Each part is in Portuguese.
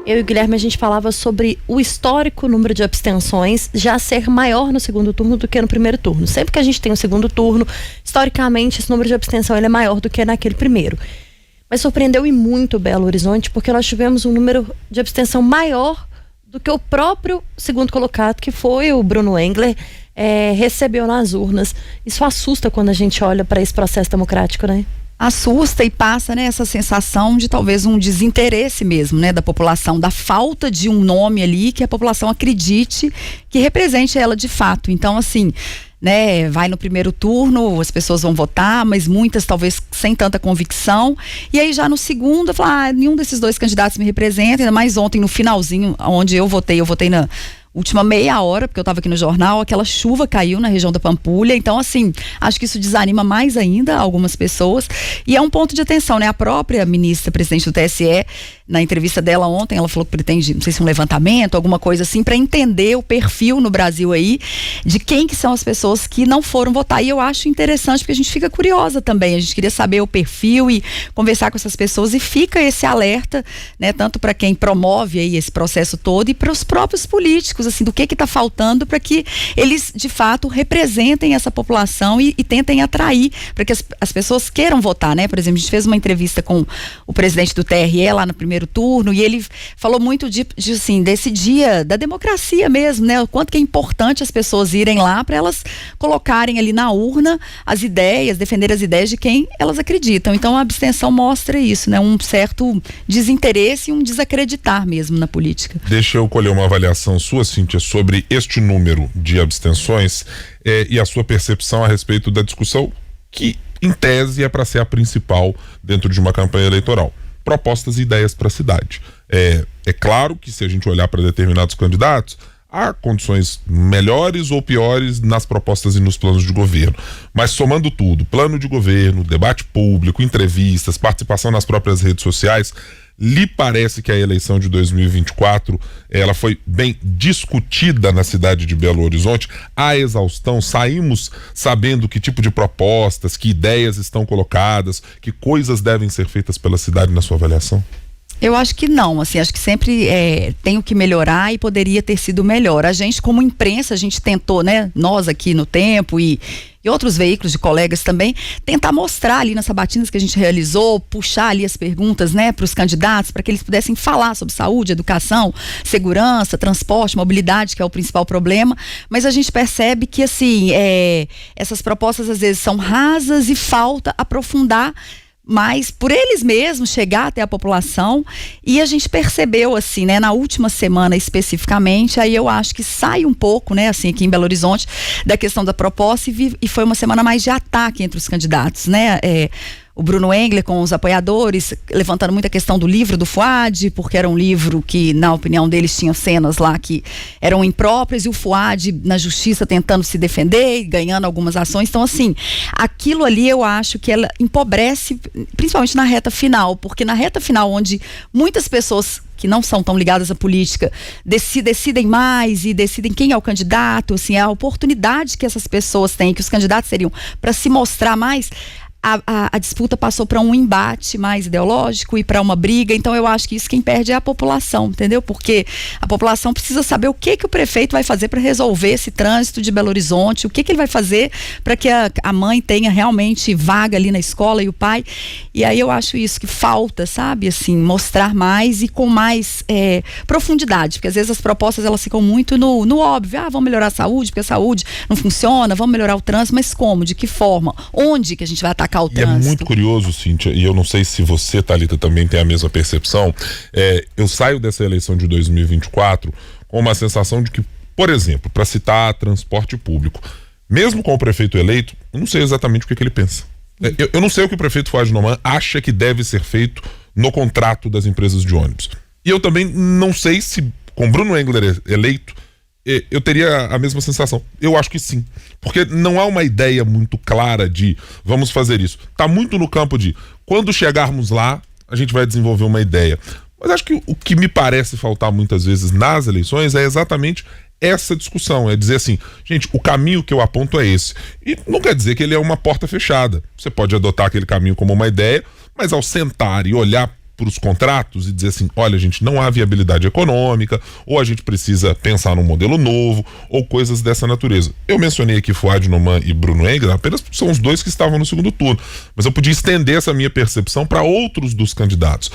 eu e o Guilherme, a gente falava sobre o histórico número de abstenções já ser maior no segundo turno do que no primeiro turno. Sempre que a gente tem um segundo turno, historicamente, esse número de abstenção ele é maior do que naquele primeiro. Mas surpreendeu e muito Belo Horizonte, porque nós tivemos um número de abstenção maior do que o próprio segundo colocado, que foi o Bruno Engler, recebeu nas urnas. Isso assusta quando a gente olha para esse processo democrático, né? Assusta e passa, né, essa sensação de talvez um desinteresse mesmo, né, da população, da falta de um nome ali que a população acredite que represente ela de fato. Então, assim, né, vai no primeiro turno, as pessoas vão votar, mas muitas talvez sem tanta convicção, e aí já no segundo, falar, nenhum desses dois candidatos me representa, ainda mais ontem no finalzinho, onde eu votei na última meia hora, porque eu estava aqui no jornal, aquela chuva caiu na região da Pampulha, então assim, acho que isso desanima mais ainda algumas pessoas, e é um ponto de atenção, né, a própria ministra, presidente do TSE, na entrevista dela ontem, ela falou que pretende, não sei se um levantamento, alguma coisa assim, para entender o perfil no Brasil aí, de quem que são as pessoas que não foram votar, e eu acho interessante, porque a gente fica curiosa também, a gente queria saber o perfil e conversar com essas pessoas, e fica esse alerta, né, tanto para quem promove aí esse processo todo, e para os próprios políticos, assim, do que está faltando para que eles de fato representem essa população e tentem atrair para que as pessoas queiram votar, né? Por exemplo, a gente fez uma entrevista com o presidente do TRE lá no primeiro turno, e ele falou muito assim, desse dia da democracia mesmo, né? O quanto que é importante as pessoas irem lá para elas colocarem ali na urna as ideias, defender as ideias de quem elas acreditam. Então a abstenção mostra isso, né? Um certo desinteresse e um desacreditar mesmo na política. Deixa eu colher uma avaliação sua, Cíntia, sobre este número de abstenções e a sua percepção a respeito da discussão que, em tese, é para ser a principal dentro de uma campanha eleitoral. Propostas e ideias para a cidade. É claro que, se a gente olhar para determinados candidatos, há condições melhores ou piores nas propostas e nos planos de governo. Mas somando tudo, plano de governo, debate público, entrevistas, participação nas próprias redes sociais, lhe parece que a eleição de 2024 ela foi bem discutida na cidade de Belo Horizonte, à exaustão? Saímos sabendo que tipo de propostas, que ideias estão colocadas, que coisas devem ser feitas pela cidade, na sua avaliação? Eu acho que não, assim, acho que sempre tem o que melhorar e poderia ter sido melhor. A gente, como imprensa, a gente tentou, né, nós aqui no Tempo e outros veículos de colegas também, tentar mostrar ali nas sabatinas que a gente realizou, puxar ali as perguntas, né, para os candidatos, para que eles pudessem falar sobre saúde, educação, segurança, transporte, mobilidade, que é o principal problema, mas a gente percebe que, assim, essas propostas às vezes são rasas e falta aprofundar mas por eles mesmos chegar até a população, e a gente percebeu assim, né, na última semana especificamente, aí eu acho que sai um pouco, né, assim, aqui em Belo Horizonte, da questão da proposta, e foi uma semana mais de ataque entre os candidatos, né, o Bruno Engler com os apoiadores, levantando muita questão do livro do Fuad, porque era um livro que, na opinião deles, tinha cenas lá que eram impróprias, e o Fuad na justiça tentando se defender e ganhando algumas ações. Então, assim, aquilo ali eu acho que ela empobrece, principalmente na reta final, porque na reta final, onde muitas pessoas que não são tão ligadas à política decidem mais e decidem quem é o candidato, assim, a oportunidade que essas pessoas têm, que os candidatos teriam para se mostrar mais. A disputa passou para um embate mais ideológico e para uma briga, então eu acho que isso quem perde é a população, entendeu? Porque a população precisa saber o que o prefeito vai fazer para resolver esse trânsito de Belo Horizonte, o que ele vai fazer para que a mãe tenha realmente vaga ali na escola e o pai, e aí eu acho isso que falta, sabe, assim, mostrar mais e com mais profundidade, porque às vezes as propostas elas ficam muito no óbvio, vamos melhorar a saúde, porque a saúde não funciona, vamos melhorar o trânsito, mas como, de que forma, onde que a gente vai atacar o trânsito? E é muito curioso, Cíntia, e eu não sei se você, Thalita, também tem a mesma percepção, eu saio dessa eleição de 2024 com uma sensação de que, por exemplo, para citar transporte público, mesmo com o prefeito eleito, eu não sei exatamente o que ele pensa. Eu não sei o que o prefeito Fuad Noman acha que deve ser feito no contrato das empresas de ônibus. E eu também não sei se, com Bruno Engler eleito, eu teria a mesma sensação. Eu acho que sim, porque não há uma ideia muito clara de vamos fazer isso. Está muito no campo de quando chegarmos lá, a gente vai desenvolver uma ideia. Mas acho que o que me parece faltar muitas vezes nas eleições é exatamente essa discussão, é dizer assim, gente, o caminho que eu aponto é esse. E não quer dizer que ele é uma porta fechada. Você pode adotar aquele caminho como uma ideia, mas ao sentar e olhar para os contratos e dizer assim, olha, gente, não há viabilidade econômica, ou a gente precisa pensar num modelo novo, ou coisas dessa natureza. Eu mencionei aqui Fouad Noman e Bruno Engler, apenas são os dois que estavam no segundo turno, mas eu podia estender essa minha percepção para outros dos candidatos.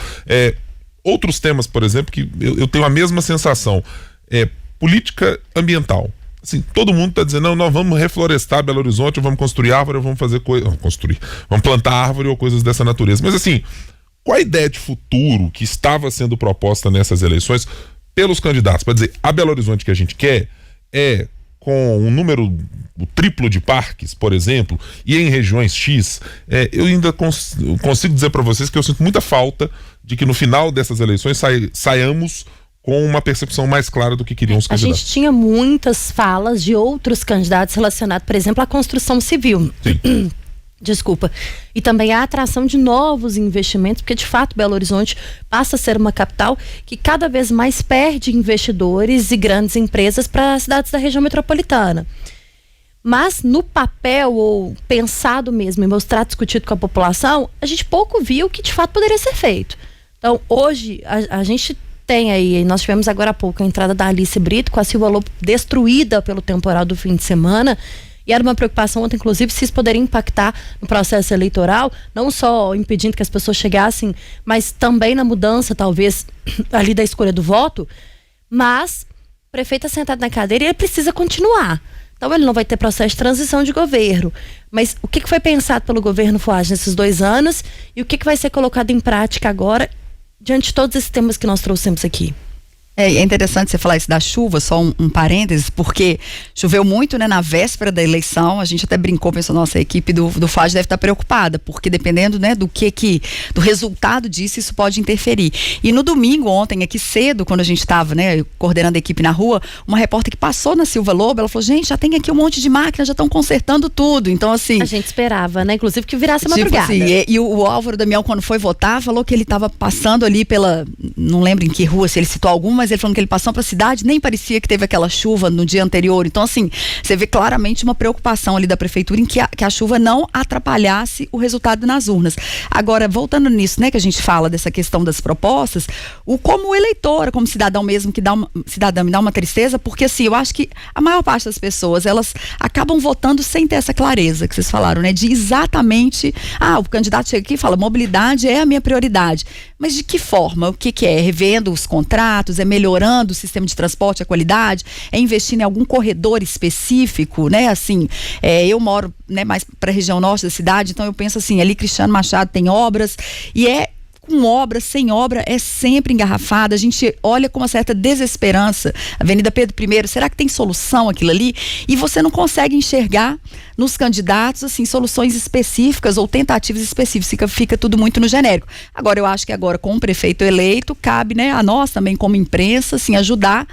Outros temas, por exemplo, que eu tenho a mesma sensação, política ambiental. Assim, todo mundo está dizendo, não, nós vamos reflorestar Belo Horizonte, vamos construir árvore, vamos fazer coisa, vamos plantar árvore ou coisas dessa natureza. Mas assim, qual a ideia de futuro que estava sendo proposta nessas eleições pelos candidatos? Para dizer, a Belo Horizonte que a gente quer com um número, o triplo de parques, por exemplo, e em regiões X, eu ainda consigo dizer para vocês que eu sinto muita falta de que no final dessas eleições saiamos com uma percepção mais clara do que queriam os candidatos. A gente tinha muitas falas de outros candidatos relacionados, por exemplo, à construção civil. Sim. Desculpa. E também a atração de novos investimentos, porque de fato Belo Horizonte passa a ser uma capital que cada vez mais perde investidores e grandes empresas para as cidades da região metropolitana. Mas no papel, ou pensado mesmo, em mostrar discutido com a população, a gente pouco viu o que de fato poderia ser feito. Então hoje a gente tem aí, nós tivemos agora há pouco a entrada da Alice Brito com a Silva Lobo destruída pelo temporal do fim de semana, e era uma preocupação ontem, inclusive, se isso poderia impactar no processo eleitoral, não só impedindo que as pessoas chegassem, mas também na mudança, talvez, ali da escolha do voto. Mas o prefeito está sentado na cadeira e ele precisa continuar. Então ele não vai ter processo de transição de governo. Mas o que foi pensado pelo governo Fouad nesses 2 anos e o que vai ser colocado em prática agora, diante de todos esses temas que nós trouxemos aqui? É interessante você falar isso da chuva, só um parênteses, porque choveu muito, né, na véspera da eleição. A gente até brincou, pensou, nossa, a equipe do Fouad deve estar preocupada, porque dependendo, né, do resultado disso, isso pode interferir. E no domingo, ontem, aqui cedo, quando a gente estava, né, coordenando a equipe na rua, uma repórter que passou na Silva Lobo, ela falou, gente, já tem aqui um monte de máquinas, já estão consertando tudo. Então, assim... A gente esperava, né, inclusive que virasse madrugada. Assim, e o Álvaro Damião, quando foi votar, falou que ele estava passando ali não lembro em que rua, se ele citou alguma, mas ele falando que ele passou para a cidade, nem parecia que teve aquela chuva no dia anterior. Então, assim, você vê claramente uma preocupação ali da prefeitura em que a chuva não atrapalhasse o resultado nas urnas. Agora, voltando nisso, né, que a gente fala dessa questão das propostas, como eleitora, como cidadão mesmo, cidadã, me dá uma tristeza, porque assim, eu acho que a maior parte das pessoas, elas acabam votando sem ter essa clareza que vocês falaram, né, de exatamente, o candidato chega aqui e fala, mobilidade é a minha prioridade. Mas de que forma? O que é? Revendo os contratos? É melhorando o sistema de transporte, a qualidade? É investindo em algum corredor específico, né? Assim, eu moro, né, mais para a região norte da cidade, então eu penso assim, ali Cristiano Machado tem obras e com obra, sem obra, é sempre engarrafada. A gente olha com uma certa desesperança. Avenida Pedro I, será que tem solução aquilo ali? E você não consegue enxergar nos candidatos, assim, soluções específicas ou tentativas específicas. Fica tudo muito no genérico. Agora, eu acho que agora, com o prefeito eleito, cabe, né, a nós também, como imprensa, assim, ajudar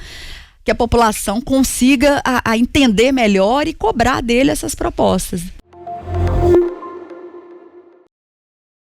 que a população consiga a entender melhor e cobrar dele essas propostas.